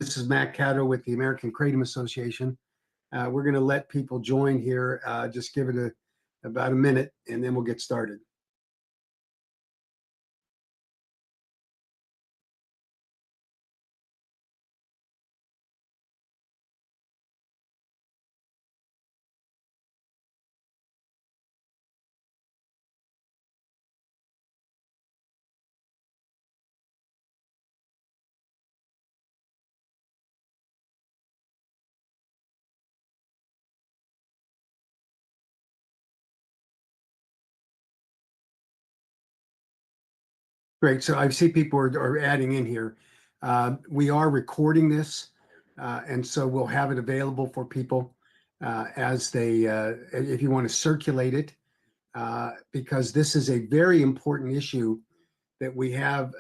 This is Matt Caddo with the American Kratom Association. We're going to let people join here. Just give it about a minute, and then we'll get started. Great. So I see people are adding in here. We are recording this, and so we'll have it available for people as they, if you want to circulate it, because this is a very important issue that we have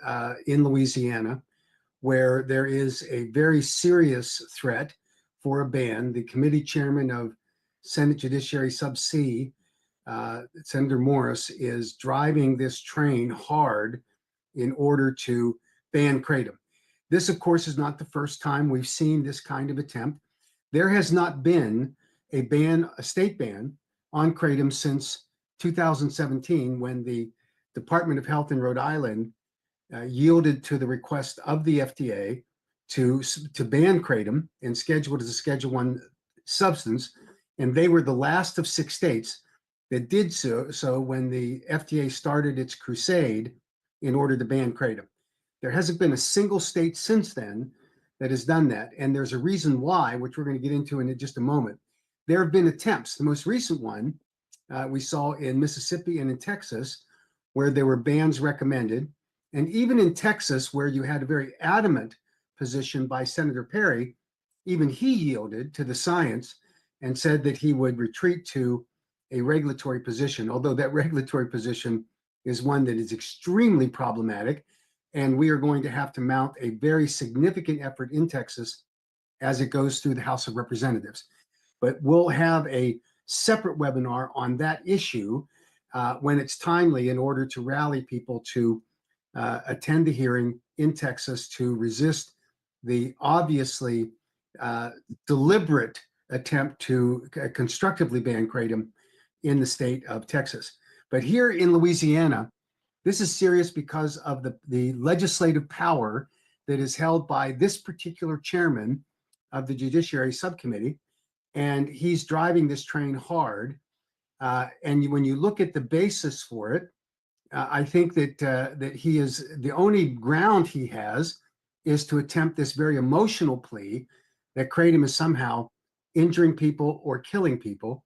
in Louisiana, where there is a very serious threat for a ban. The committee chairman of Senate Judiciary Sub C, Senator Morris, is driving this train hard in order to ban kratom. This, of course, is not the first time we've seen this kind of attempt. There has not been a state ban on kratom since 2017, when the Department of Health in Rhode Island yielded to the request of the FDA to ban kratom and schedule it as a Schedule I substance. And they were the last of 6 states that did so when the FDA started its crusade in order to ban kratom. There hasn't been a single state since then that has done that. And there's a reason why, which we're going to get into in just a moment. There have been attempts. The most recent one we saw in Mississippi and in Texas, where there were bans recommended. And even in Texas, where you had a very adamant position by Senator Perry, even he yielded to the science and said that he would retreat to a regulatory position, although that regulatory position is one that is extremely problematic. And we are going to have to mount a very significant effort in Texas as it goes through the House of Representatives. But we'll have a separate webinar on that issue when it's timely, in order to rally people to attend the hearing in Texas to resist the obviously deliberate attempt to constructively ban kratom in the state of Texas. But here in Louisiana, this is serious because of the legislative power that is held by this particular chairman of the Judiciary Subcommittee, and he's driving this train hard. And when you look at the basis for it, I think that he is, the only ground he has is to attempt this very emotional plea that kratom is somehow injuring people or killing people.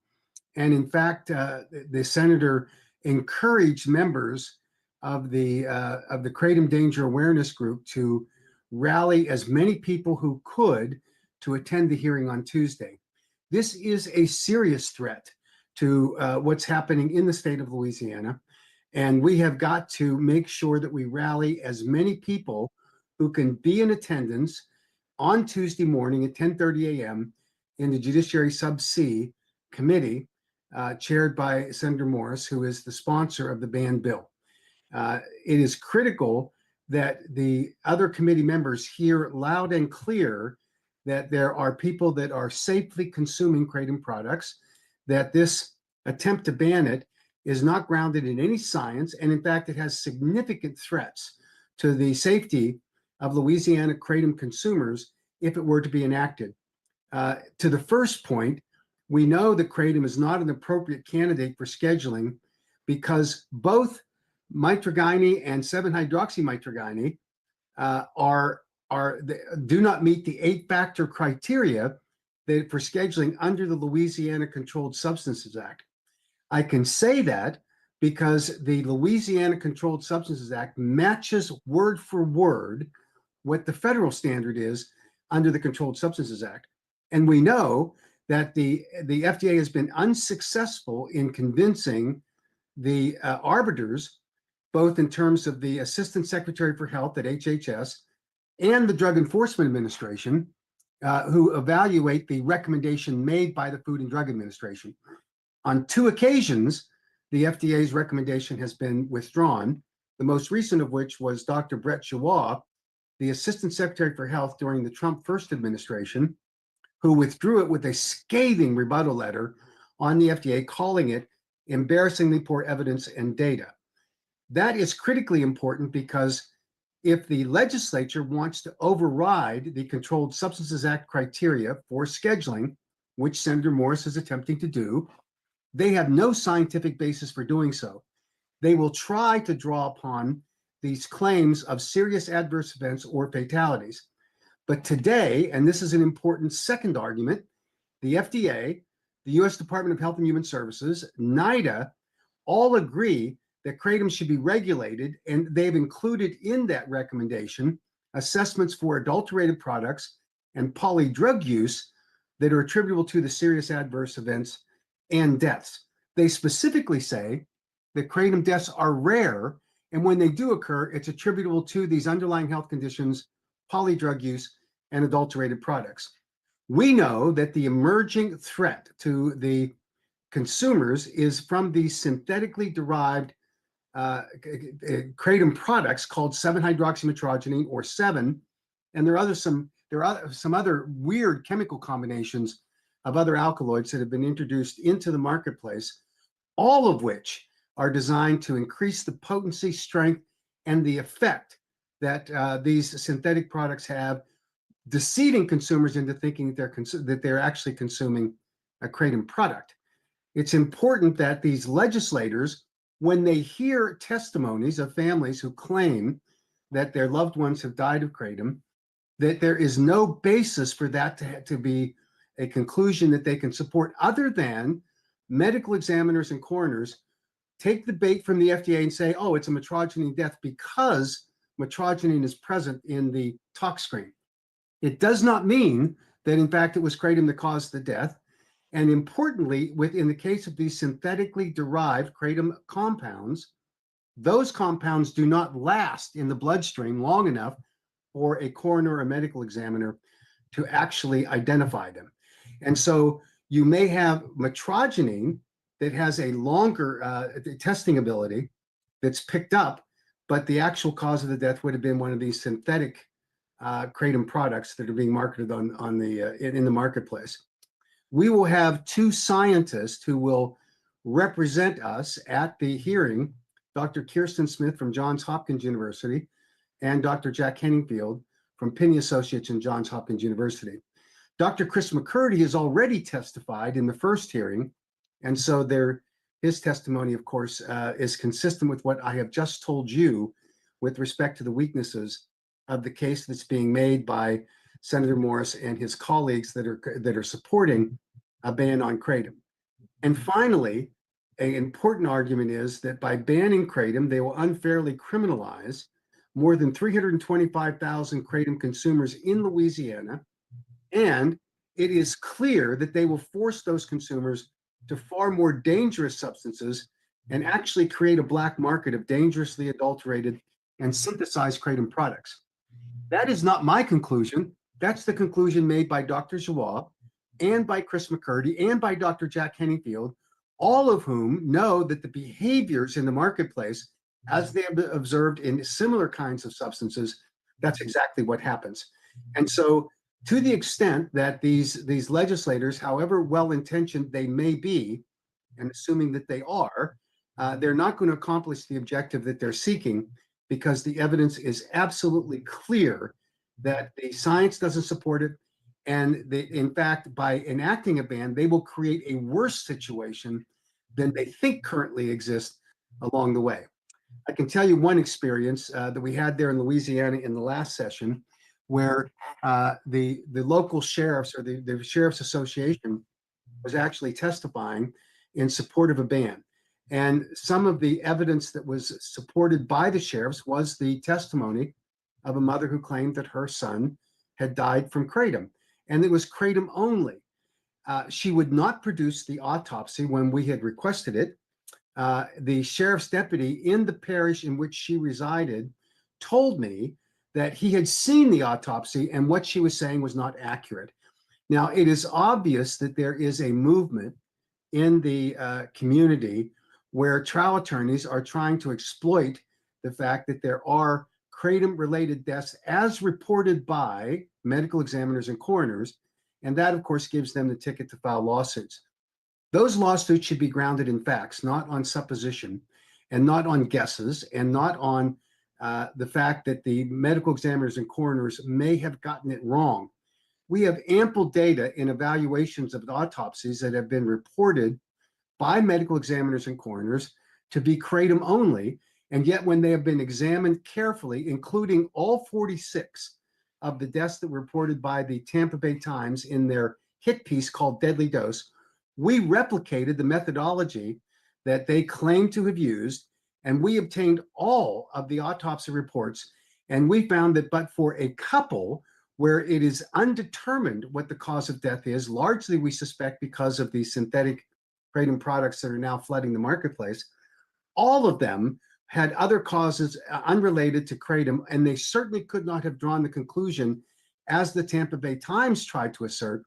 And in fact, the senator encouraged members of the Kratom Danger Awareness Group to rally as many people who could to attend the hearing on Tuesday. This is a serious threat to what's happening in the state of Louisiana, and we have got to make sure that we rally as many people who can be in attendance on Tuesday morning at 10:30 a.m. in the Judiciary Sub C committee, chaired by Senator Morris, who is the sponsor of the ban bill. It is critical that the other committee members hear loud and clear that there are people that are safely consuming kratom products, that this attempt to ban it is not grounded in any science, and in fact, it has significant threats to the safety of Louisiana kratom consumers if it were to be enacted. To the first point, we know that kratom is not an appropriate candidate for scheduling because both mitragynine and 7-hydroxymitragynine do not meet the 8-factor criteria that for scheduling under the Louisiana Controlled Substances Act. I can say that because the Louisiana Controlled Substances Act matches word for word what the federal standard is under the Controlled Substances Act. And we know that the FDA has been unsuccessful in convincing the arbiters, both in terms of the Assistant Secretary for Health at HHS and the Drug Enforcement Administration, who evaluate the recommendation made by the Food and Drug Administration. On 2 occasions, the FDA's recommendation has been withdrawn, the most recent of which was Dr. Brett Chouat, the Assistant Secretary for Health during the Trump first administration, who withdrew it with a scathing rebuttal letter on the FDA, calling it embarrassingly poor evidence and data. That is critically important because if the legislature wants to override the Controlled Substances Act criteria for scheduling, which Senator Morris is attempting to do, they have no scientific basis for doing so. They will try to draw upon these claims of serious adverse events or fatalities. But today, and this is an important second argument, the FDA, the US Department of Health and Human Services, NIDA, all agree that kratom should be regulated, and they've included in that recommendation assessments for adulterated products and polydrug use that are attributable to the serious adverse events and deaths. They specifically say that kratom deaths are rare, and when they do occur, it's attributable to these underlying health conditions, polydrug use, and adulterated products. We know that the emerging threat to the consumers is from these synthetically derived kratom products called 7-hydroxymetrogenine, or 7, and there are some other weird chemical combinations of other alkaloids that have been introduced into the marketplace, all of which are designed to increase the potency, strength, and the effect that these synthetic products have, deceiving consumers into thinking that they're actually consuming a kratom product. It's important that these legislators, when they hear testimonies of families who claim that their loved ones have died of kratom, that there is no basis for that to be a conclusion that they can support, other than medical examiners and coroners take the bait from the FDA and say, oh, it's a metrogenine death because metrogenine is present in the tox screen. It does not mean that, in fact, it was kratom that caused the death. And importantly, in the case of these synthetically derived kratom compounds, those compounds do not last in the bloodstream long enough for a coroner or a medical examiner to actually identify them. And so you may have metrogenine that has a longer testing ability that's picked up, but the actual cause of the death would have been one of these synthetic kratom products that are being marketed in the marketplace. We will have two scientists who will represent us at the hearing, Dr. Kirsten Smith from Johns Hopkins University and Dr. Jack Henningfield from Pinney Associates and Johns Hopkins University. Dr. Chris McCurdy has already testified in the first hearing, and so his testimony, of course, is consistent with what I have just told you with respect to the weaknesses of the case that's being made by Senator Morris and his colleagues that are supporting a ban on kratom. And finally, an important argument is that by banning kratom, they will unfairly criminalize more than 325,000 kratom consumers in Louisiana, and it is clear that they will force those consumers to far more dangerous substances and actually create a black market of dangerously adulterated and synthesized kratom products. That is not my conclusion. That's the conclusion made by Dr. Joie and by Chris McCurdy and by Dr. Jack Henningfield, all of whom know that the behaviors in the marketplace, as they have observed in similar kinds of substances, that's exactly what happens. And so, to the extent that these legislators, however well-intentioned they may be, and assuming that they are, they're not going to accomplish the objective that they're seeking, because the evidence is absolutely clear that the science doesn't support it. And in fact, by enacting a ban, they will create a worse situation than they think currently exists along the way. I can tell you one experience that we had there in Louisiana in the last session, where the local sheriffs, or the Sheriff's Association, was actually testifying in support of a ban. And some of the evidence that was supported by the sheriffs was the testimony of a mother who claimed that her son had died from kratom, and it was kratom only. She would not produce the autopsy when we had requested it. The sheriff's deputy in the parish in which she resided told me that he had seen the autopsy and what she was saying was not accurate. Now, it is obvious that there is a movement in the community where trial attorneys are trying to exploit the fact that there are kratom-related deaths as reported by medical examiners and coroners, and that, of course, gives them the ticket to file lawsuits. Those lawsuits should be grounded in facts, not on supposition, and not on guesses, and not on the fact that the medical examiners and coroners may have gotten it wrong. We have ample data in evaluations of autopsies that have been reported by medical examiners and coroners to be kratom only, and yet when they have been examined carefully, including all 46 of the deaths that were reported by the Tampa Bay Times in their hit piece called Deadly Dose, we replicated the methodology that they claimed to have used, and we obtained all of the autopsy reports, and we found that but for a couple where it is undetermined what the cause of death is, largely we suspect because of the synthetic kratom products that are now flooding the marketplace, all of them had other causes unrelated to kratom, and they certainly could not have drawn the conclusion, as the Tampa Bay Times tried to assert,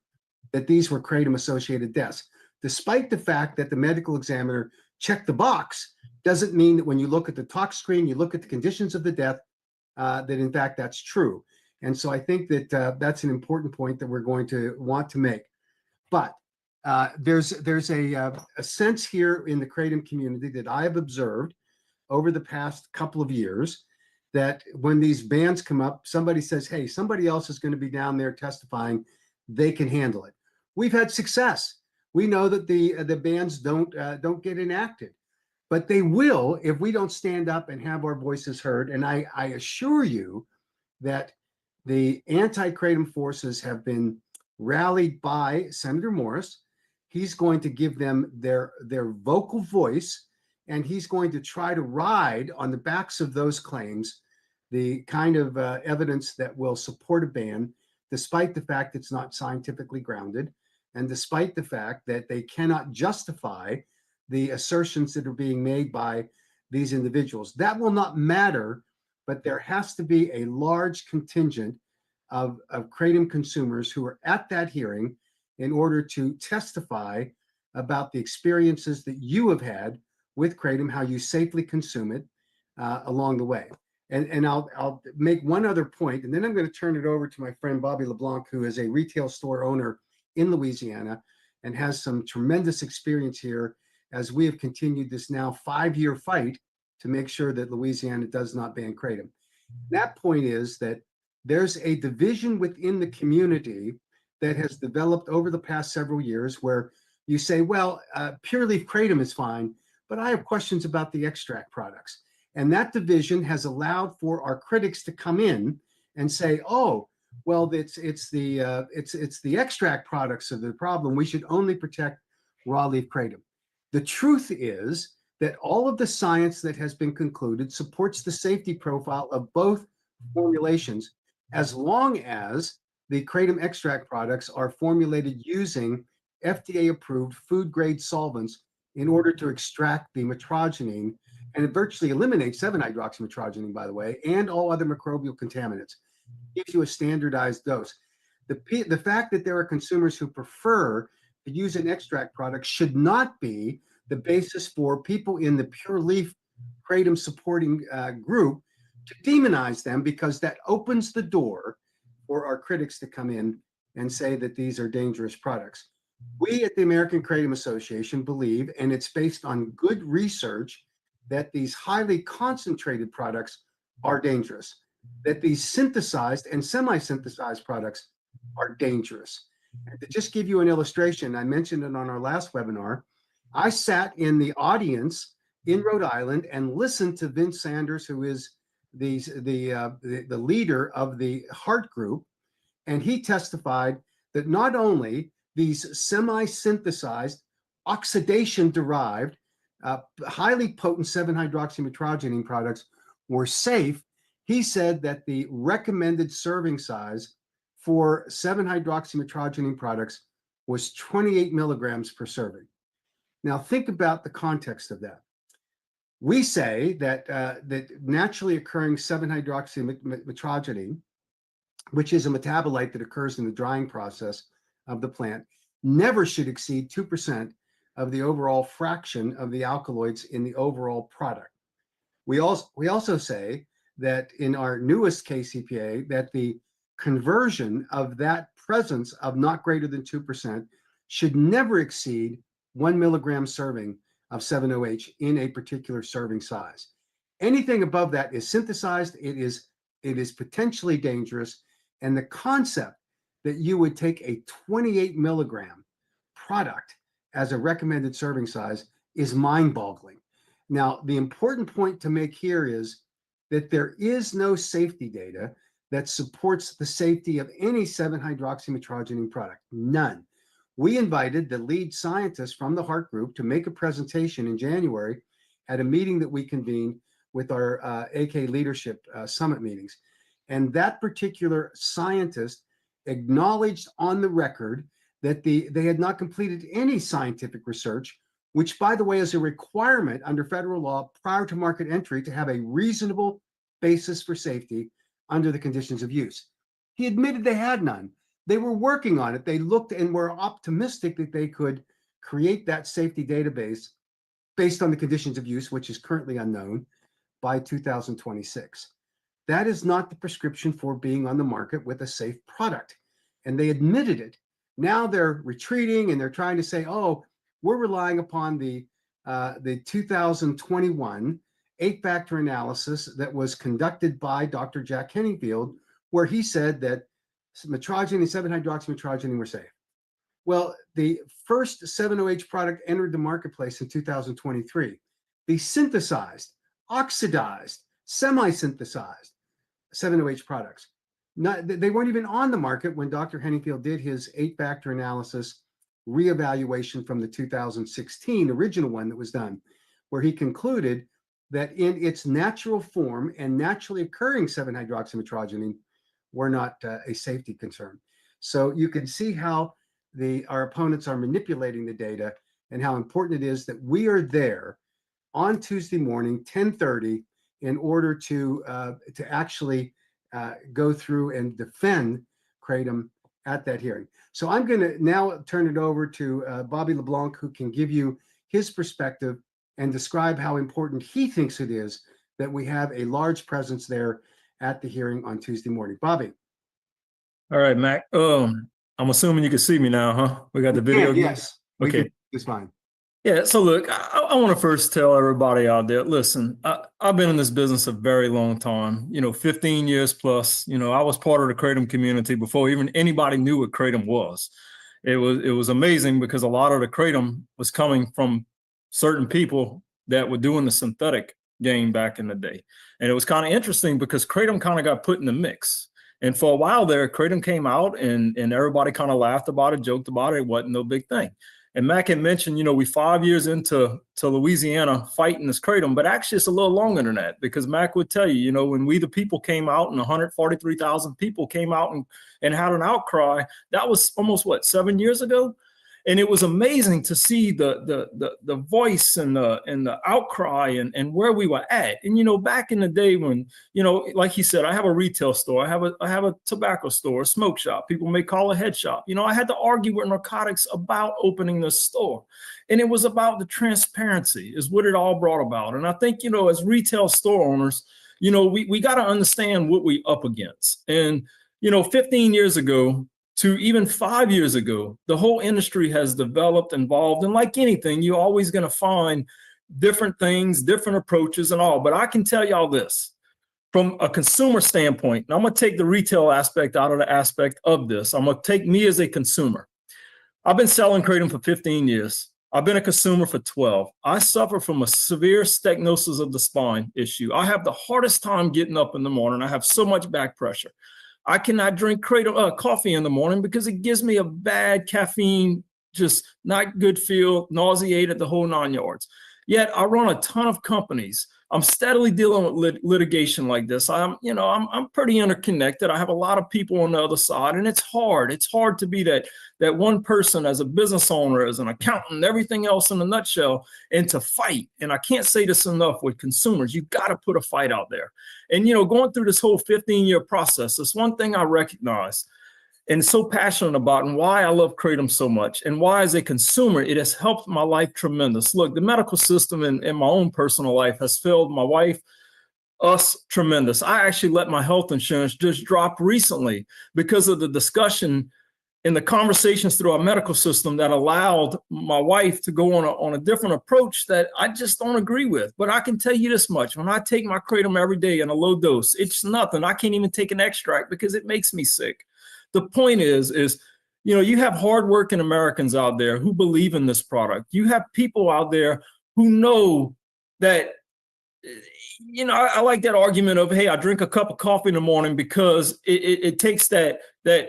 that these were kratom-associated deaths. Despite the fact that the medical examiner checked the box, doesn't mean that when you look at the tox screen, you look at the conditions of the death, that in fact that's true. And so I think that that's an important point that we're going to want to make. But there's a sense here in the kratom community that I have observed over the past couple of years that when these bans come up, somebody says, hey, somebody else is going to be down there testifying, they can handle it. We've had success. We know that the bans don't get enacted, but they will if we don't stand up and have our voices heard. And I assure you that the anti-kratom forces have been rallied by Senator Morris. He's going to give them their vocal voice, and he's going to try to ride on the backs of those claims the kind of evidence that will support a ban, despite the fact it's not scientifically grounded, and despite the fact that they cannot justify the assertions that are being made by these individuals. That will not matter, but there has to be a large contingent of kratom consumers who are at that hearing in order to testify about the experiences that you have had with kratom, how you safely consume it along the way. And I'll make one other point, and then I'm going to turn it over to my friend Bobby LeBlanc, who is a retail store owner in Louisiana and has some tremendous experience here as we have continued this now 5-year fight to make sure that Louisiana does not ban kratom. That point is that there's a division within the community that has developed over the past several years where you say, well, pure leaf kratom is fine, but I have questions about the extract products. And that division has allowed for our critics to come in and say, oh, well, it's the extract products of the problem. We should only protect raw leaf kratom. The truth is that all of the science that has been concluded supports the safety profile of both formulations, as long as the kratom extract products are formulated using FDA-approved food-grade solvents in order to extract the metrogenine, and it virtually eliminates 7-hydroxymetrogenine, by the way, and all other microbial contaminants. It gives you a standardized dose. The fact that there are consumers who prefer to use an extract product should not be the basis for people in the pure leaf kratom supporting group to demonize them, because that opens the door for our critics to come in and say that these are dangerous products. We at the American Kratom Association believe, and it's based on good research, that these highly concentrated products are dangerous, that these synthesized and semi-synthesized products are dangerous. And to just give you an illustration, I mentioned it on our last webinar, I sat in the audience in Rhode Island and listened to Vince Sanders, who is the leader of the Heart Group, and he testified that not only these semi-synthesized, oxidation-derived, highly potent 7-hydroxymetrogenine products were safe, he said that the recommended serving size for 7-hydroxymetrogenine products was 28 milligrams per serving. Now think about the context of that. We say that that naturally occurring 7-hydroxymetrogenine, which is a metabolite that occurs in the drying process of the plant, never should exceed 2% of the overall fraction of the alkaloids in the overall product. We also say that in our newest KCPA, that the conversion of that presence of not greater than 2% should never exceed 1 milligram serving of 7-OH in a particular serving size. Anything above that is synthesized. It is potentially dangerous. And the concept that you would take a 28 milligram product as a recommended serving size is mind-boggling. Now, the important point to make here is that there is no safety data that supports the safety of any 7-hydroxymetrogenine product. None. We invited the lead scientist from the Heart Group to make a presentation in January at a meeting that we convened with our AK leadership summit meetings. And that particular scientist acknowledged on the record that they had not completed any scientific research, which, by the way, is a requirement under federal law prior to market entry to have a reasonable basis for safety under the conditions of use. He admitted they had none. They were working on it. They looked and were optimistic that they could create that safety database based on the conditions of use, which is currently unknown, by 2026. That is not the prescription for being on the market with a safe product. And they admitted it. Now they're retreating and they're trying to say, oh, we're relying upon the 2021 8-factor analysis that was conducted by Dr. Jack Henningfield, where he said that metrogenine and 7-hydroxymetrogenine were safe. Well, the first 7-OH product entered the marketplace in 2023. The synthesized, oxidized, semi-synthesized 7-OH products. They weren't even on the market when Dr. Henningfield did his 8-factor analysis reevaluation from the 2016 original one that was done, where he concluded that in its natural form and naturally occurring 7-hydroxymetrogenine were not a safety concern. So you can see how our opponents are manipulating the data and how important it is that we are there on Tuesday morning, 10:30, in order to actually go through and defend Kratom at that hearing. So I'm going to now turn it over to Bobby LeBlanc, who can give you his perspective and describe how important he thinks it is that we have a large presence there at the hearing on Tuesday morning. Bobby. All right, Mac. I'm assuming you can see me now, huh? We got the video. Yes. Okay. It's fine. Yeah. So look, I want to first tell everybody out there, listen, I've been in this business a very long time, 15 years plus. I was part of the Kratom community before even anybody knew what Kratom was. It was amazing because a lot of the Kratom was coming from certain people that were doing the synthetic game back in the day. And it was kind of interesting because Kratom kind of got put in the mix. And for a while there, Kratom came out and everybody kind of laughed about it, joked about it. It wasn't no big thing. And Mac had mentioned, we 5 years into Louisiana fighting this Kratom, but actually it's a little longer than that because Mac would tell you, when We the People came out and 143,000 people came out and had an outcry, that was almost 7 years ago? And it was amazing to see the voice and the outcry and where we were at. And back in the day when like he said, I have a retail store, I have a tobacco store, a smoke shop. People may call a head shop. I had to argue with narcotics about opening the store, and it was about the transparency is what it all brought about. And I think as retail store owners, we got to understand what we up against. And 15 years ago. To even 5 years ago, the whole industry has developed, evolved, and like anything, you're always going to find different things, different approaches and all. But I can tell y'all this, from a consumer standpoint, and I'm going to take the retail aspect out of the aspect of this. I'm going to take me as a consumer. I've been selling Kratom for 15 years. I've been a consumer for 12. I suffer from a severe stenosis of the spine issue. I have the hardest time getting up in the morning. I have so much back pressure. I cannot drink coffee in the morning because it gives me a bad caffeine, just not good feel, nauseated, the whole 9 yards. Yet I run a ton of companies. I'm steadily dealing with litigation like this. I'm pretty interconnected. I have a lot of people on the other side, and it's hard. It's hard to be that one person as a business owner, as an accountant, everything else in a nutshell, and to fight. And I can't say this enough with consumers. You got to put a fight out there. And, going through this whole 15-year process, that's one thing I recognize and so passionate about, and why I love Kratom so much, and why as a consumer, it has helped my life tremendous. Look, the medical system and my own personal life has failed my wife us tremendous. I actually let my health insurance just drop recently because of the discussion in the conversations through our medical system that allowed my wife to go on a different approach that I just don't agree with. But I can tell you this much: when I take my kratom every day in a low dose, it's nothing. I can't even take an extract because it makes me sick. The point is, you have hardworking Americans out there who believe in this product. You have people out there who know that, I like that argument of, hey, I drink a cup of coffee in the morning because it takes that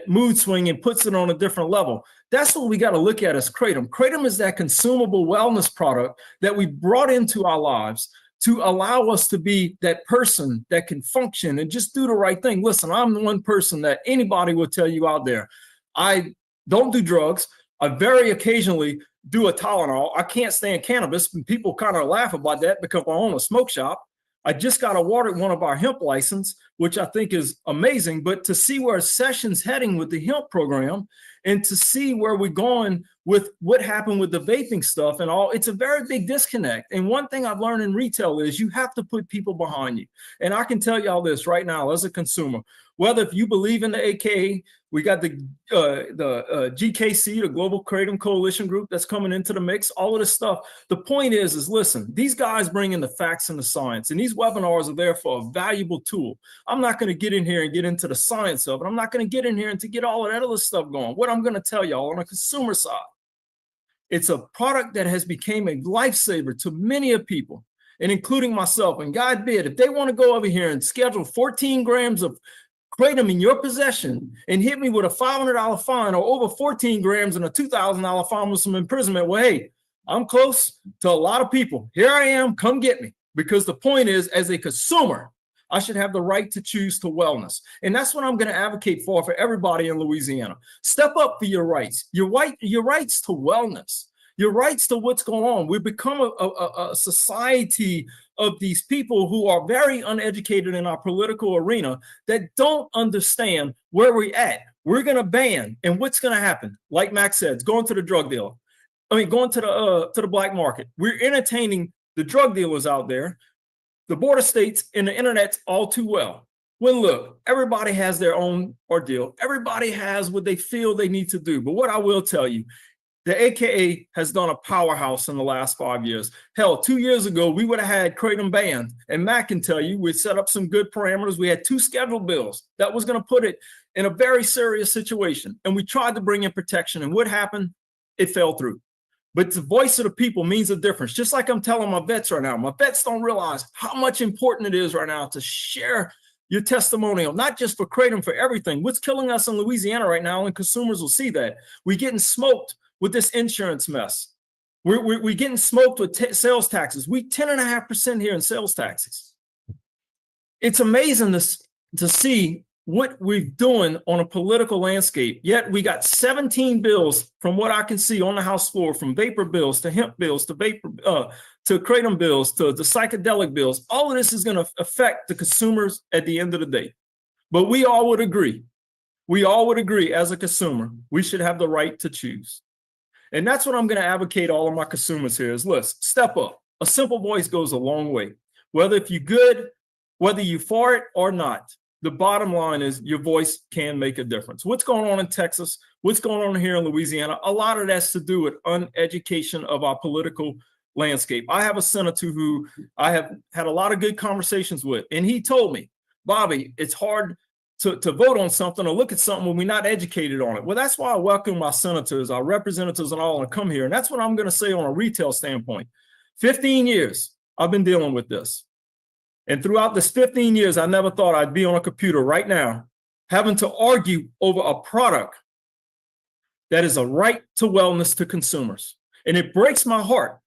mood swing and puts it on a different level. That's what we got to look at as kratom. Kratom is that consumable wellness product that we brought into our lives to allow us to be that person that can function and just do the right thing. Listen, I'm the one person that anybody will tell you out there. I don't do drugs. I very occasionally do a Tylenol. I can't stand cannabis. And people kind of laugh about that because I own a smoke shop. I just got awarded one of our hemp license, which I think is amazing. But to see where Session's heading with the hemp program and to see where we're going with what happened with the vaping stuff and all, it's a very big disconnect. And one thing I've learned in retail is you have to put people behind you. And I can tell y'all this right now as a consumer, whether if you believe in the AKA, we got the GKC, the Global Kratom Coalition Group that's coming into the mix, all of this stuff. The point is listen, these guys bring in the facts and the science, and these webinars are there for a valuable tool. I'm not going to get in here and get into the science of it. I'm not going to get in here and to get all of that other stuff going. What I'm going to tell y'all on a consumer side, it's a product that has become a lifesaver to many of people, and including myself. And God forbid, if they want to go over here and schedule 14 grams of kratom in your possession and hit me with a $500 fine or over 14 grams and a $2,000 fine with some imprisonment, well, hey, I'm close to a lot of people. Here I am, come get me. Because the point is, as a consumer, I should have the right to choose to wellness. And that's what I'm going to advocate for everybody in Louisiana. Step up for your rights, your rights to wellness, your rights to what's going on. We've become a society of these people who are very uneducated in our political arena that don't understand where we're at. We're going to ban, and what's going to happen? Like Max said, it's going to the drug dealer. Going to the black market. We're entertaining the drug dealers out there, the border states, and the internet all too well. Well, look, everybody has their own ordeal. Everybody has what they feel they need to do. But what I will tell you, the AKA has done a powerhouse in the last 5 years. Hell, 2 years ago, we would have had kratom banned. And Matt can tell you, we set up some good parameters. We had 2 scheduled bills that was going to put it in a very serious situation. And we tried to bring in protection. And what happened? It fell through. But the voice of the people means a difference. Just like I'm telling my vets right now. My vets don't realize how much important it is right now to share your testimonial, not just for kratom, for everything. What's killing us in Louisiana right now, and consumers will see that, we're getting smoked with this insurance mess. We're getting smoked with sales taxes. We 10.5% here in sales taxes. It's amazing to see what we're doing on a political landscape. Yet we got 17 bills from what I can see on the House floor, from vapor bills to hemp bills to kratom bills to the psychedelic bills. All of this is going to affect the consumers at the end of the day. But we all would agree as a consumer, we should have the right to choose. And that's what I'm going to advocate all of my consumers here is, listen, step up. A simple voice goes a long way. Whether if you're good, whether you for it or not, the bottom line is your voice can make a difference. What's going on in Texas? What's going on here in Louisiana? A lot of that's to do with uneducation of our political landscape. I have a senator who I have had a lot of good conversations with, and he told me, Bobby, it's hard to vote on something or look at something when we're not educated on it. Well, that's why I welcome my senators, our representatives, and all to come here. And that's what I'm going to say on a retail standpoint. 15 years I've been dealing with this. And throughout this 15 years, I never thought I'd be on a computer right now having to argue over a product that is a right to wellness to consumers. And it breaks my heart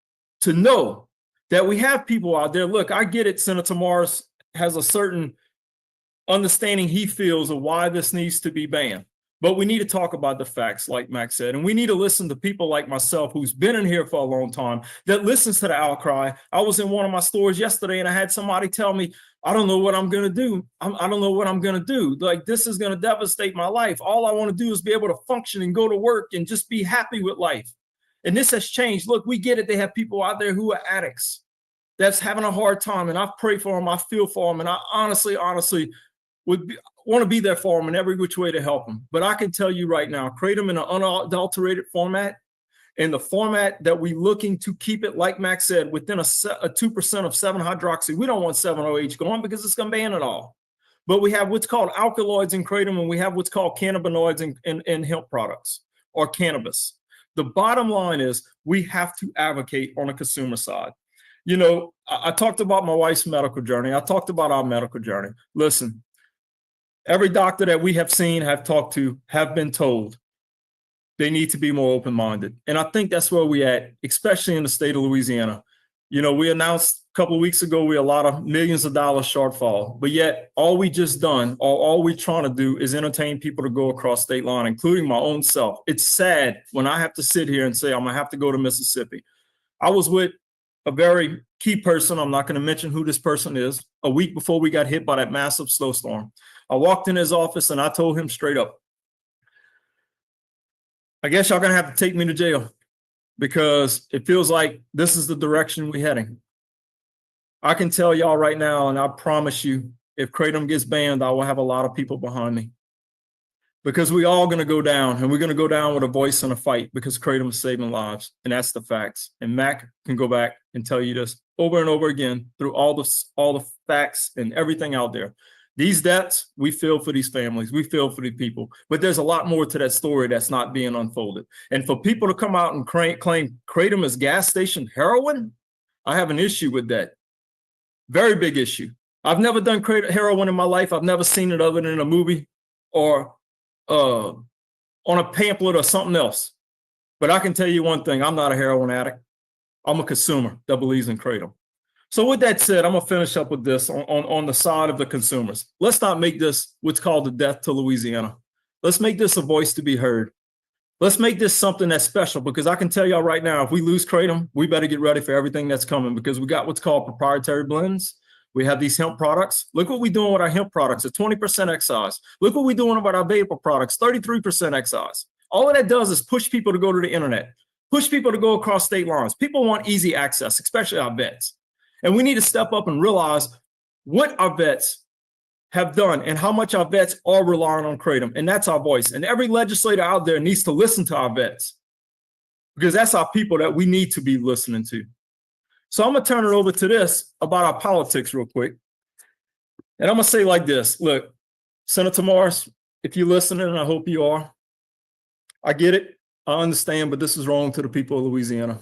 to know that we have people out there. Look, I get it. Senator Morris has a certain understanding he feels of why this needs to be banned. But we need to talk about the facts, like Max said, and we need to listen to people like myself who's been in here for a long time that listens to the outcry. I was in one of my stores yesterday and I had somebody tell me, I don't know what I'm going to do. I don't know what I'm going to do. Like, this is going to devastate my life. All I want to do is be able to function and go to work and just be happy with life. And this has changed. Look, we get it. They have people out there who are addicts. that's having a hard time, and I pray for them, I feel for them, and I honestly want to be there for them in every which way to help them. But I can tell you right now, Kratom in an unadulterated format, in the format that we're looking to keep it, like Max said, within a 2% of 7-hydroxy. We don't want 7-OH going because it's going to ban it all. But we have what's called alkaloids in Kratom, and we have what's called cannabinoids in hemp products or cannabis. The bottom line is we have to advocate on the consumer side. You know, I talked about my wife's medical journey. I talked about our medical journey. Listen, every doctor that we have seen, have talked to, have been told they need to be more open-minded. And I think that's where we're at, especially in the state of Louisiana. You know, we announced a couple of weeks ago, we had a lot of millions of dollars shortfall, but yet all we just done, or all we trying to do is entertain people to go across state line, including my own self. It's sad when I have to sit here and say, I'm gonna have to go to Mississippi. I was with a very key person, I'm not gonna mention who this person is, a week before we got hit by that massive snowstorm. I walked in his office and I told him straight up, I guess y'all gonna have to take me to jail because it feels like this is the direction we're heading. I can tell y'all right now, and I promise you, if Kratom gets banned, I will have a lot of people behind me because we all gonna go down, and we're gonna go down with a voice and a fight because Kratom is saving lives, and that's the facts. And Mac can go back and tell you this over and over again through all the facts and everything out there. These deaths, we feel for these families, we feel for the people, but there's a lot more to that story that's not being unfolded. And for people to come out and claim Kratom as gas station heroin, I have an issue with that. Very big issue. I've never done heroin in my life. I've never seen it other than in a movie or on a pamphlet or something else. But I can tell you one thing, I'm not a heroin addict. I'm a consumer that believes in Kratom. So with that said, I'm gonna finish up with this on the side of the consumers. Let's not make this what's called the death to Louisiana. Let's make this a voice to be heard. Let's make this something that's special because I can tell y'all right now, if we lose Kratom, we better get ready for everything that's coming because we got what's called proprietary blends. We have these hemp products. Look what we're doing with our hemp products, a 20% excise. Look what we're doing about our vapor products, 33% excise. All of that does is push people to go to the internet, push people to go across state lines. People want easy access, especially our vets. And we need to step up and realize what our vets have done and how much our vets are relying on Kratom. And that's our voice. And every legislator out there needs to listen to our vets because that's our people that we need to be listening to. So I'm going to turn it over to this about our politics real quick. And I'm going to say like this. Look, Senator Morris, if you're listening, and I hope you are, I get it. I understand, but this is wrong to the people of Louisiana.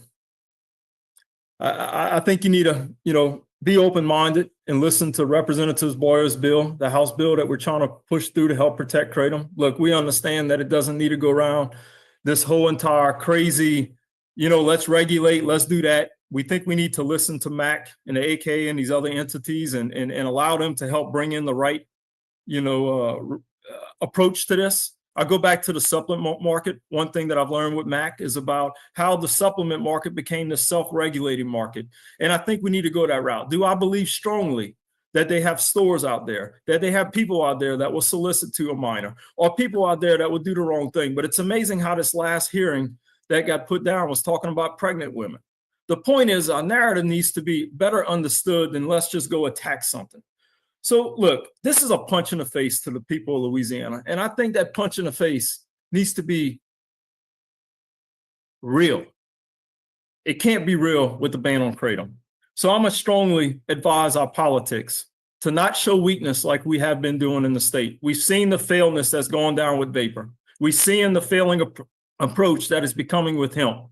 I think you need to, be open-minded and listen to Representative Boyer's bill, the House bill that we're trying to push through to help protect Kratom. Look, we understand that it doesn't need to go around this whole entire crazy, let's regulate, let's do that. We think we need to listen to MAC and the AK and these other entities and allow them to help bring in the right, approach to this. I go back to the supplement market. One thing that I've learned with MAC is about how the supplement market became the self-regulating market. And I think we need to go that route. Do I believe strongly that they have stores out there, that they have people out there that will solicit to a minor or people out there that will do the wrong thing? But it's amazing how this last hearing that got put down was talking about pregnant women. The point is our narrative needs to be better understood than let's just go attack something. So look, this is a punch in the face to the people of Louisiana. And I think that punch in the face needs to be real. It can't be real with the ban on Kratom. So I'm going to strongly advise our politics to not show weakness like we have been doing in the state. We've seen the failness that's gone down with vapor. We've seen the failing approach that is becoming with hemp.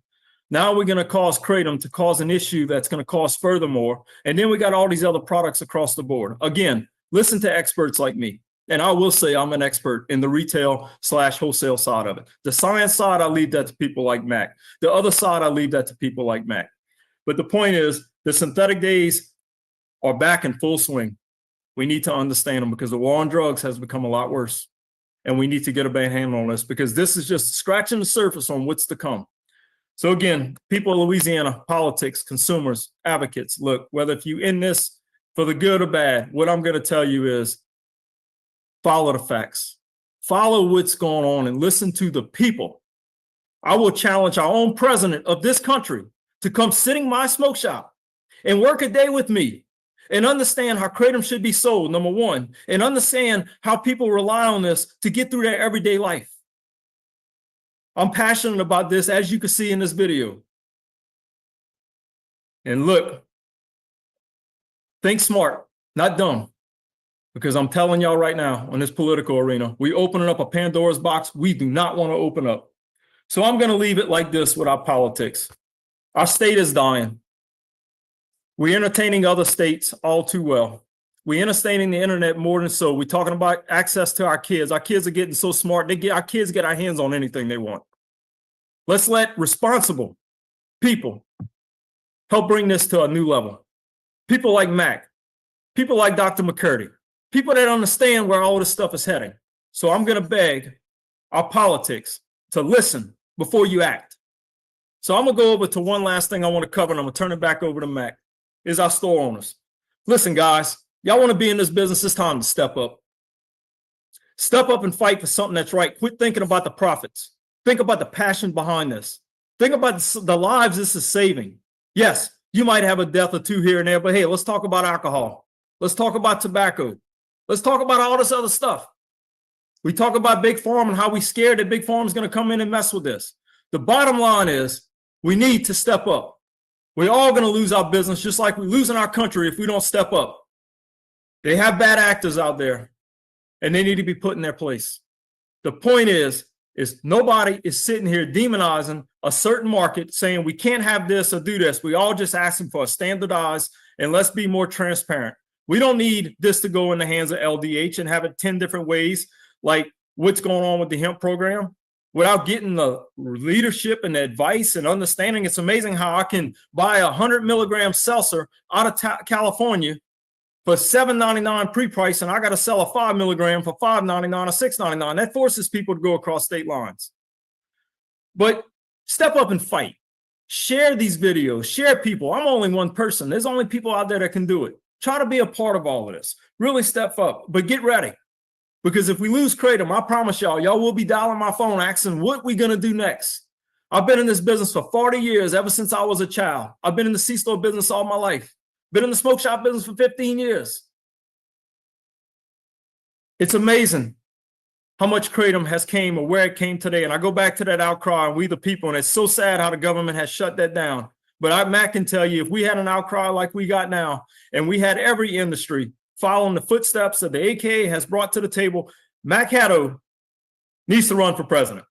Now we're going to cause Kratom to cause an issue that's going to cause furthermore. And then we got all these other products across the board. Again, listen to experts like me. And I will say I'm an expert in the retail/wholesale side of it. The science side, I leave that to people like Mac. The other side, I leave that to people like Mac. But the point is, the synthetic days are back in full swing. We need to understand them because the war on drugs has become a lot worse. And we need to get a bad handle on this because this is just scratching the surface on what's to come. So again, people of Louisiana, politics, consumers, advocates, look, whether if you're in this for the good or bad, what I'm going to tell you is follow the facts. Follow what's going on and listen to the people. I will challenge our own president of this country to come sit in my smoke shop and work a day with me and understand how kratom should be sold, number one, and understand how people rely on this to get through their everyday life. I'm passionate about this, as you can see in this video. And look, think smart, not dumb, because I'm telling y'all right now, in this political arena, we opening up a Pandora's box we do not want to open up. So I'm going to leave it like this with our politics. Our state is dying. We're entertaining other states all too well. We're entertaining the internet more than so. We're talking about access to our kids. Our kids are getting so smart. Our kids get our hands on anything they want. Let's let responsible people help bring this to a new level. People like Mac, people like Dr. McCurdy, people that understand where all this stuff is heading. So I'm going to beg our politics to listen before you act. So I'm going to go over to one last thing I want to cover, and I'm going to turn it back over to Mac, is our store owners. Listen, guys, y'all want to be in this business, it's time to step up. Step up and fight for something that's right. Quit thinking about the profits. Think about the passion behind this. Think about the lives this is saving. Yes, you might have a death or two here and there, but hey, let's talk about alcohol. Let's talk about tobacco. Let's talk about all this other stuff. We talk about Big Pharma and how we scared that Big Pharma is going to come in and mess with this. The bottom line is we need to step up. We're all going to lose our business, just like we're losing our country if we don't step up. They have bad actors out there, and they need to be put in their place. The point is nobody is sitting here demonizing a certain market, saying we can't have this or do this. We all just asking for a standardized, and let's be more transparent. We don't need this to go in the hands of LDH and have it 10 different ways, like what's going on with the hemp program, without getting the leadership and the advice and understanding. It's amazing how I can buy a 100 milligram seltzer out of California for $7.99 pre-price, and I got to sell a 5 milligram for $5.99 or $6.99. That forces people to go across state lines. But step up and fight. Share these videos. Share people. I'm only one person. There's only people out there that can do it. Try to be a part of all of this. Really step up, but get ready. Because if we lose kratom, I promise y'all will be dialing my phone asking what we going to do next. I've been in this business for 40 years, ever since I was a child. I've been in the C-store business all my life. Been in the smoke shop business for 15 years. It's amazing how much kratom has came or where it came today. And I go back to that outcry and we the people, and it's so sad how the government has shut that down. But Matt can tell you, if we had an outcry like we got now, and we had every industry following the footsteps that the AKA has brought to the table, Mac Haddo needs to run for president.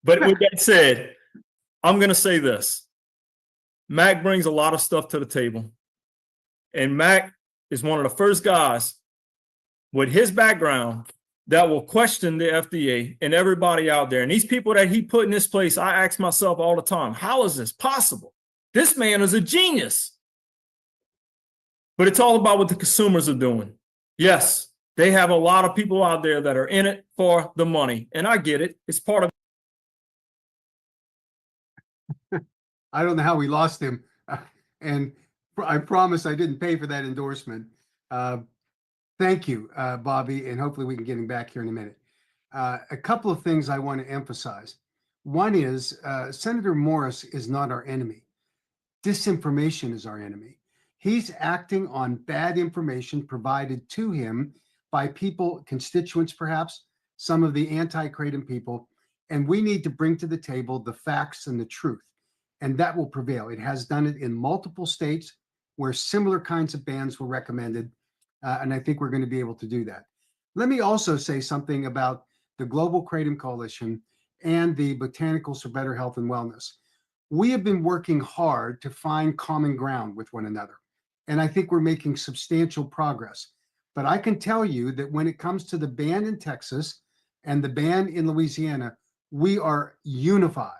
But with that said, I'm going to say this. Mac brings a lot of stuff to the table. And Mac is one of the first guys with his background that will question the FDA and everybody out there. And these people that he put in this place, I ask myself all the time, how is this possible? This man is a genius. But it's all about what the consumers are doing. Yes, they have a lot of people out there that are in it for the money. And I get it. It's part of. I don't know how we lost him. And I promise I didn't pay for that endorsement. Thank you, Bobby. And hopefully we can get him back here in a minute. A couple of things I want to emphasize. One is Senator Morris is not our enemy. Disinformation is our enemy. He's acting on bad information provided to him by people, constituents perhaps, some of the anti-kratom people, and we need to bring to the table the facts and the truth, and that will prevail. It has done it in multiple states where similar kinds of bans were recommended, and I think we're going to be able to do that. Let me also say something about the Global Kratom Coalition and the Botanicals for Better Health and Wellness. We have been working hard to find common ground with one another. And I think we're making substantial progress. But I can tell you that when it comes to the ban in Texas and the ban in Louisiana, we are unified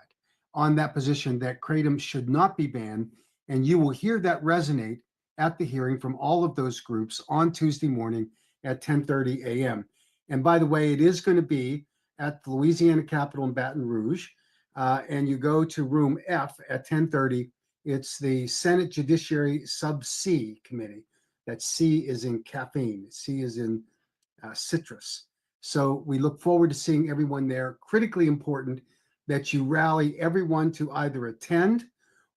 on that position that kratom should not be banned. And you will hear that resonate at the hearing from all of those groups on Tuesday morning at 10:30 a.m. And by the way, it is going to be at the Louisiana Capitol in Baton Rouge. And you go to room F at 10:30. It's the Senate Judiciary Sub-C Committee. That C is in caffeine. C is in citrus. So we look forward to seeing everyone there. Critically important that you rally everyone to either attend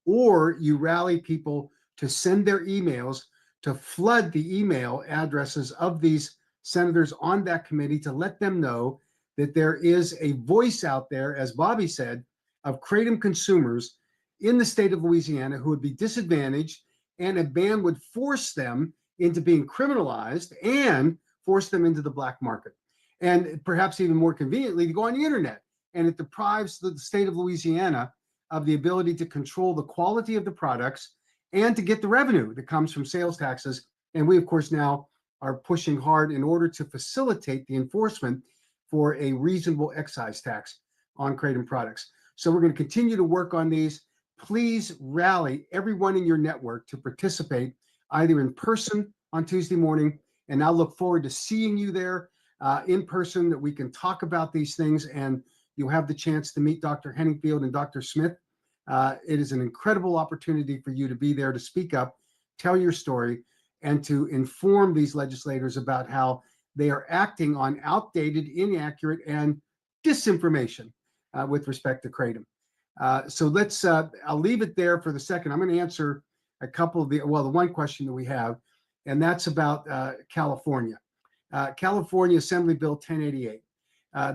or you rally people to send their emails, to flood the email addresses of these senators on that committee, to let them know that there is a voice out there, as Bobby said, of Kratom consumers in the state of Louisiana who would be disadvantaged, and a ban would force them into being criminalized and force them into the black market. And perhaps even more conveniently, to go on the internet. And it deprives the state of Louisiana of the ability to control the quality of the products and to get the revenue that comes from sales taxes. And we, of course, now are pushing hard in order to facilitate the enforcement for a reasonable excise tax on Kratom products. So we're going to continue to work on these. Please rally everyone in your network to participate either in person on Tuesday morning, and I'll look forward to seeing you there in person, that we can talk about these things, and you'll have the chance to meet Dr. Henningfield and Dr. Smith. It is an incredible opportunity for you to be there, to speak up, tell your story, and to inform these legislators about how they are acting on outdated, inaccurate, and disinformation with respect to Kratom. So let's, I'll leave it there for the second. I'm going to answer a couple of the one question that we have, and that's about California. California Assembly Bill 1088.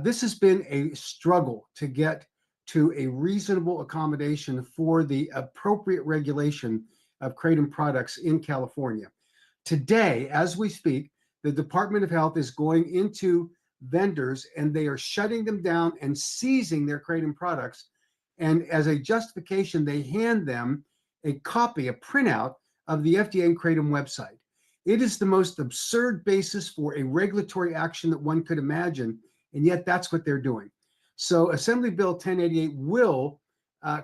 This has been a struggle to get to a reasonable accommodation for the appropriate regulation of Kratom products in California. Today, as we speak, the Department of Health is going into vendors and they are shutting them down and seizing their Kratom products. And as a justification, they hand them a copy, a printout of the FDA and Kratom website. It is the most absurd basis for a regulatory action that one could imagine, and yet that's what they're doing. So Assembly Bill 1088 will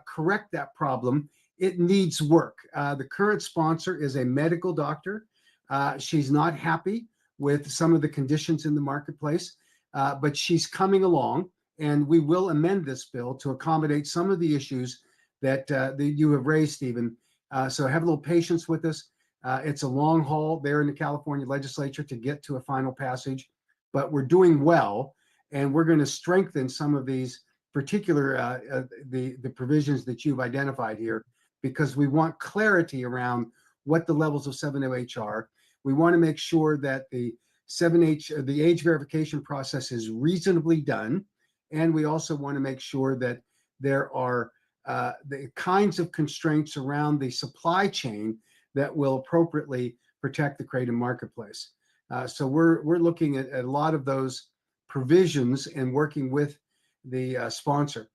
correct that problem. It needs work. The current sponsor is a medical doctor. She's not happy with some of the conditions in the marketplace, but she's coming along, and we will amend this bill to accommodate some of the issues that you have raised, Stephen. So have a little patience with us. It's a long haul there in the California legislature to get to a final passage, but we're doing well, and we're going to strengthen some of these particular the provisions that you've identified here, because we want clarity around what the levels of 7OH are. We want to make sure that the 7H, the age verification process is reasonably done, and we also want to make sure that there are the kinds of constraints around the supply chain that will appropriately protect the Kratom marketplace. So we're looking at a lot of those provisions and working with the sponsor.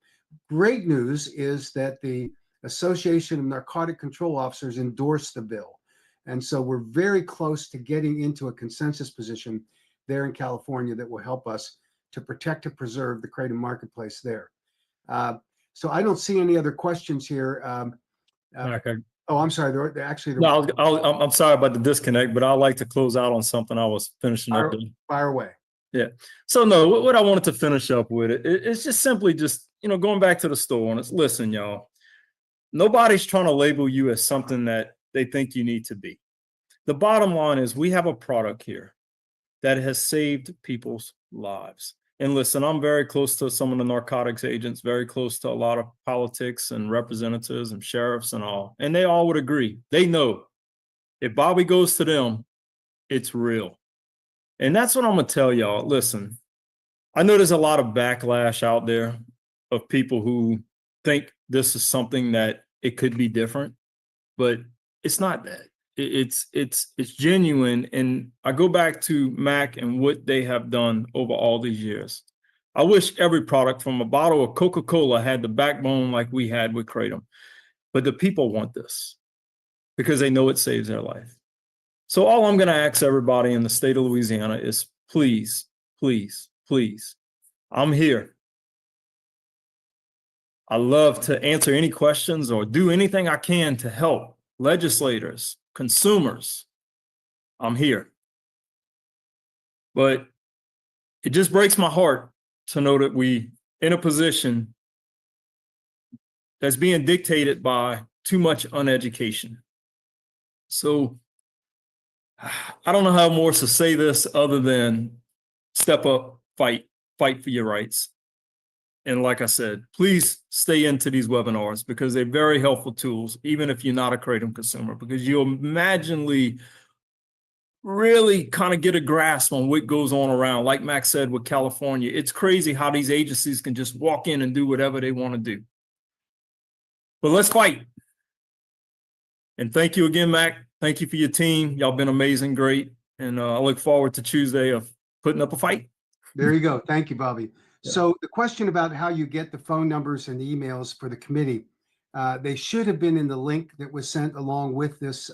Great news is that the Association of Narcotic Control Officers endorsed the bill. And so we're very close to getting into a consensus position there in California that will help us to protect and preserve the Kratom marketplace there. So I don't see any other questions here. Okay. Oh, I'm sorry. There actually, No, I'm sorry about the disconnect, but I'd like to close out on something I was finishing up. Fire away. Yeah. So no, what I wanted to finish up with it's just simply going back to the store, and it's, listen, y'all, nobody's trying to label you as something that they think you need to be. The bottom line is we have a product here that has saved people's lives. And listen, I'm very close to some of the narcotics agents, very close to a lot of politics and representatives and sheriffs and all. And they all would agree. They know if Bobby goes to them, it's real. And that's what I'm going to tell y'all. Listen, I know there's a lot of backlash out there of people who think this is something that it could be different, but it's not that. It's genuine. And I go back to Mac and what they have done over all these years. I wish every product from a bottle of Coca-Cola had the backbone like we had with Kratom, but the people want this because they know it saves their life. So all I'm going to ask everybody in the state of Louisiana is please, please, please, I'm here. I love to answer any questions or do anything I can to help legislators, consumers. I'm here. But it just breaks my heart to know that we in a position that's being dictated by too much uneducation. So I don't know how more to say this other than step up, fight for your rights. And like I said, please stay into these webinars because they're very helpful tools, even if you're not a Kratom consumer, because you'll imaginally really kind of get a grasp on what goes on around. Like Max said with California, it's crazy how these agencies can just walk in and do whatever they want to do. But let's fight. And thank you again, Mac. Thank you for your team. Y'all been amazing, great. And I look forward to Tuesday of putting up a fight. There you go. Thank you, Bobby. Yeah. So the question about how you get the phone numbers and the emails for the committee, they should have been in the link that was sent along with this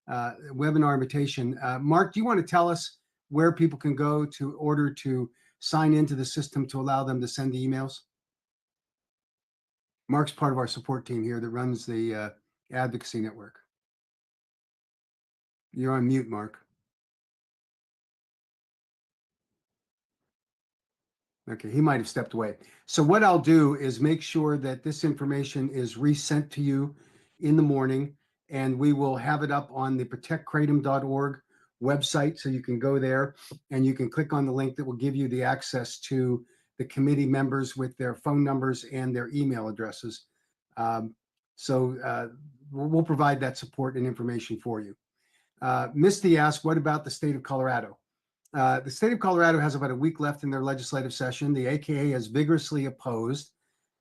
webinar invitation. Mark, do you want to tell us where people can go to order to sign into the system to allow them to send the emails? Mark's part of our support team here that runs the advocacy network. You're on mute, Mark. Okay, he might have stepped away. So what I'll do is make sure that this information is resent to you in the morning, and we will have it up on the protectkratom.org website. So you can go there and you can click on the link that will give you the access to the committee members with their phone numbers and their email addresses. We'll provide that support and information for you. Misty asked, what about the state of Colorado? The state of Colorado has about a week left in their legislative session. The AKA has vigorously opposed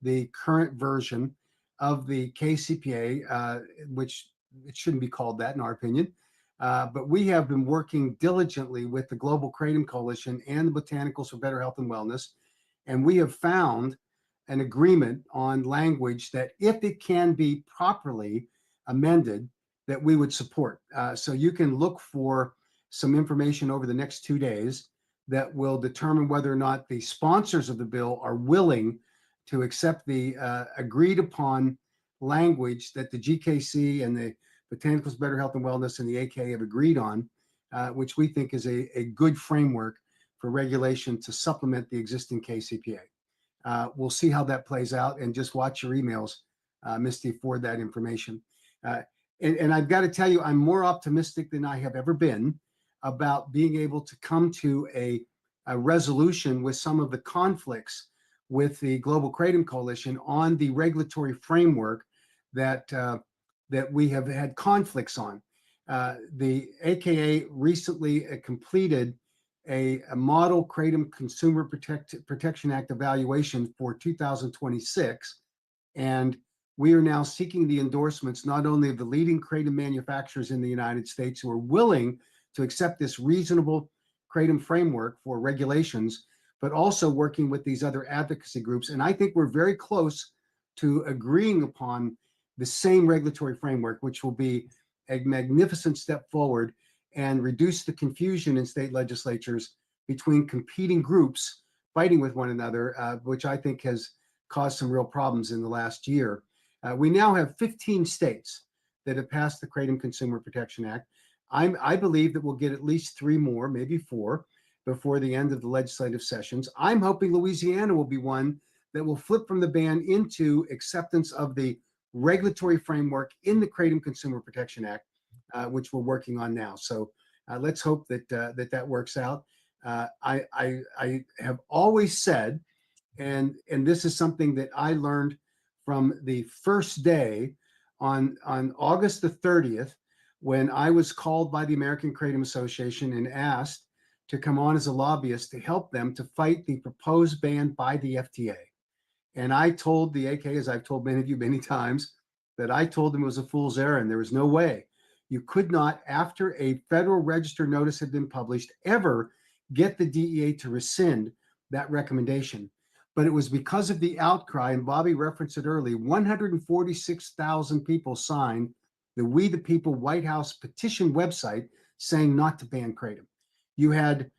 the current version of the KCPA, which it shouldn't be called that in our opinion. But we have been working diligently with the Global Kratom Coalition and the Botanicals for Better Health and Wellness. And we have found an agreement on language that if it can be properly amended, that we would support. So you can look for some information over the next 2 days that will determine whether or not the sponsors of the bill are willing to accept the agreed upon language that the GKC and the Botanicals Better Health and Wellness and the AKA have agreed on, which we think is a good framework for regulation to supplement the existing KCPA. We'll see how that plays out, and just watch your emails, Misty, for that information. And I've got to tell you, I'm more optimistic than I have ever been about being able to come to a resolution with some of the conflicts with the Global Kratom Coalition on the regulatory framework that we have had conflicts on. The AKA recently completed a model Kratom Consumer Protection Act evaluation for 2026, and we are now seeking the endorsements not only of the leading kratom manufacturers in the United States who are willing to accept this reasonable kratom framework for regulations, but also working with these other advocacy groups. And I think we're very close to agreeing upon the same regulatory framework, which will be a magnificent step forward and reduce the confusion in state legislatures between competing groups fighting with one another, which I think has caused some real problems in the last year. We now have 15 states that have passed the Kratom Consumer Protection Act. I believe that we'll get at least 3 more, maybe 4, before the end of the legislative sessions. I'm hoping Louisiana will be one that will flip from the ban into acceptance of the regulatory framework in the Kratom Consumer Protection Act, which we're working on now. So let's hope that that works out. I have always said, and this is something that I learned from the first day on August the 30th, when I was called by the American Kratom Association and asked to come on as a lobbyist to help them to fight the proposed ban by the FDA. And I told the AK, as I've told many of you many times, that I told them it was a fool's errand. There was no way you could not, after a Federal Register notice had been published, ever get the DEA to rescind that recommendation. But it was because of the outcry, and Bobby referenced it early, 146,000 people signed the We the People White House petition website saying not to ban kratom. You had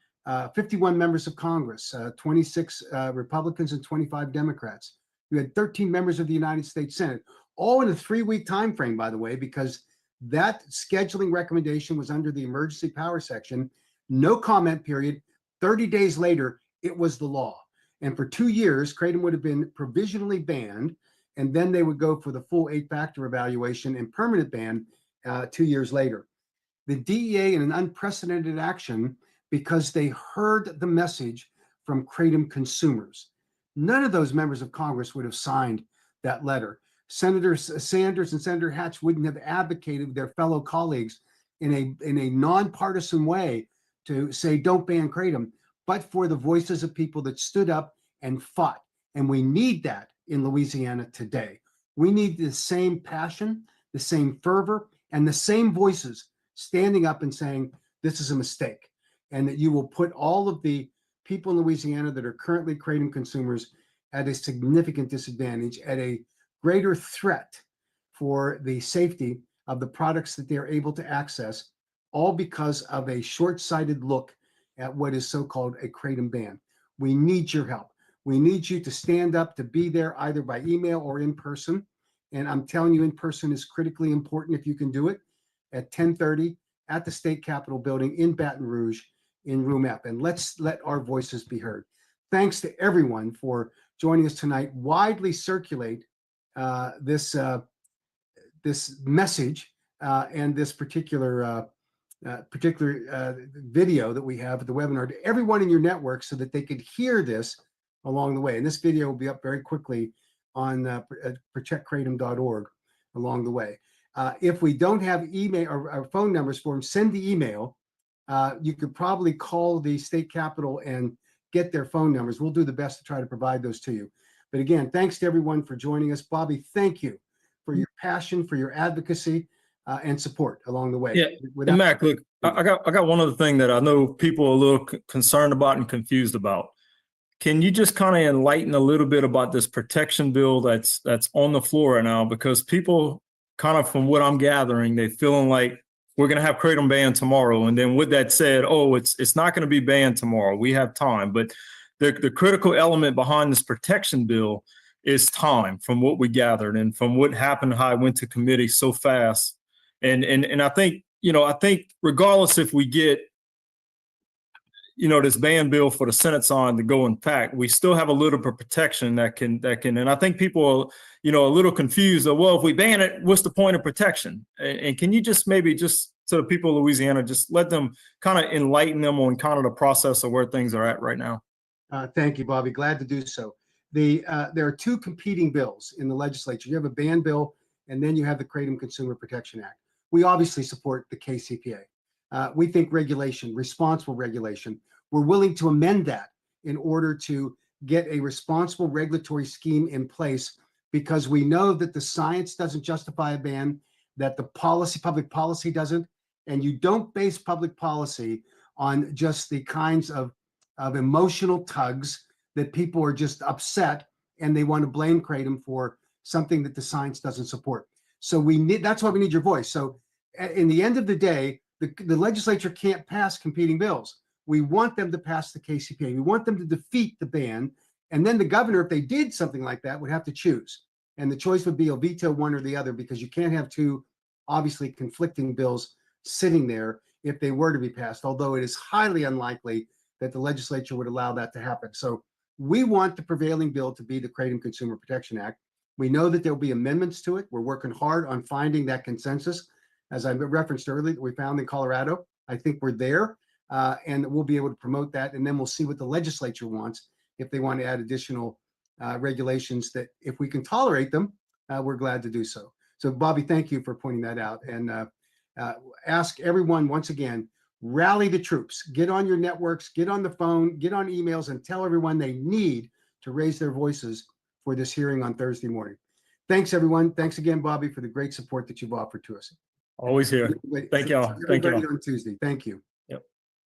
51 members of Congress, 26 Republicans and 25 Democrats. You had 13 members of the United States Senate, all in a 3-week time frame, by the way, because that scheduling recommendation was under the emergency power section, no comment period. 30 days later, it was the law. And for 2 years, kratom would have been provisionally banned, and then they would go for the full 8-factor evaluation and permanent ban 2 years later. The DEA, in an unprecedented action, because they heard the message from kratom consumers. none of those members of Congress would have signed that letter. Senator Sanders and Senator Hatch wouldn't have advocated with their fellow colleagues in a nonpartisan way to say don't ban kratom, but for the voices of people that stood up and fought. And we need that in Louisiana today. We need the same passion, the same fervor, and the same voices standing up and saying this is a mistake, and that you will put all of the people in Louisiana that are currently kratom consumers at a significant disadvantage, at a greater threat for the safety of the products that they're able to access, all because of a short-sighted look at what is so-called a kratom ban. We need your help. We need you to stand up, to be there either by email or in person. And I'm telling you, in person is critically important if you can do it, at 10:30 at the State Capitol building in Baton Rouge in Room F. And let's let our voices be heard. Thanks to everyone for joining us tonight. Widely circulate this message and this particular video that we have at the webinar to everyone in your network so that they could hear this along the way. And this video will be up very quickly on protectkratom.org along the way. If we don't have email or phone numbers for them, send the email. You could probably call the state capitol and get their phone numbers. We'll do the best to try to provide those to you. But again, thanks to everyone for joining us. Bobby, thank you for your passion, for your advocacy, and support along the way. Yeah, and Mac, look, I got one other thing that I know people are a little concerned about and confused about. Can you just kind of enlighten a little bit about this protection bill that's on the floor right now? Because people kind of, from what I'm gathering, they feeling like we're going to have kratom banned tomorrow. And then with that said, oh, it's not going to be banned tomorrow. We have time. But the critical element behind this protection bill is time, from what we gathered and from what happened, how it went to committee so fast. And I think, I think regardless if we get, this ban bill for the Senate sign to go in fact, we still have a little bit of protection that can, and I think people are, a little confused of, well, if we ban it, what's the point of protection? And can you just maybe just to the people of Louisiana, just let them kind of enlighten them on kind of the process of where things are at right now? Thank you, Bobby. Glad to do so. There are two competing bills in the legislature. You have a ban bill, and then you have the Kratom Consumer Protection Act. We obviously support the KCPA. We think regulation, responsible regulation, we're willing to amend that in order to get a responsible regulatory scheme in place, because we know that the science doesn't justify a ban, that the public policy doesn't, and you don't base public policy on just the kinds of emotional tugs that people are just upset and they want to blame kratom for something that the science doesn't support. So that's why we need your voice. So in the end of the day, the legislature can't pass competing bills. We want them to pass the KCPA. We want them to defeat the ban. And then the governor, if they did something like that, would have to choose. And the choice would be a veto one or the other, because you can't have two obviously conflicting bills sitting there if they were to be passed, although it is highly unlikely that the legislature would allow that to happen. So we want the prevailing bill to be the Kratom Consumer Protection Act. We know that there'll be amendments to it. We're working hard on finding that consensus. As I referenced earlier, that we found in Colorado. I think we're there, and we'll be able to promote that. And then we'll see what the legislature wants, if they want to add additional regulations that, if we can tolerate them, we're glad to do so. So Bobby, thank you for pointing that out. And ask everyone once again, rally the troops, get on your networks, get on the phone, get on emails, and tell everyone they need to raise their voices for this hearing on Thursday morning. Thanks, everyone. Thanks again, Bobby, for the great support that you've offered to us. Always here. Thank y'all. Thank you. On Tuesday. Thank you.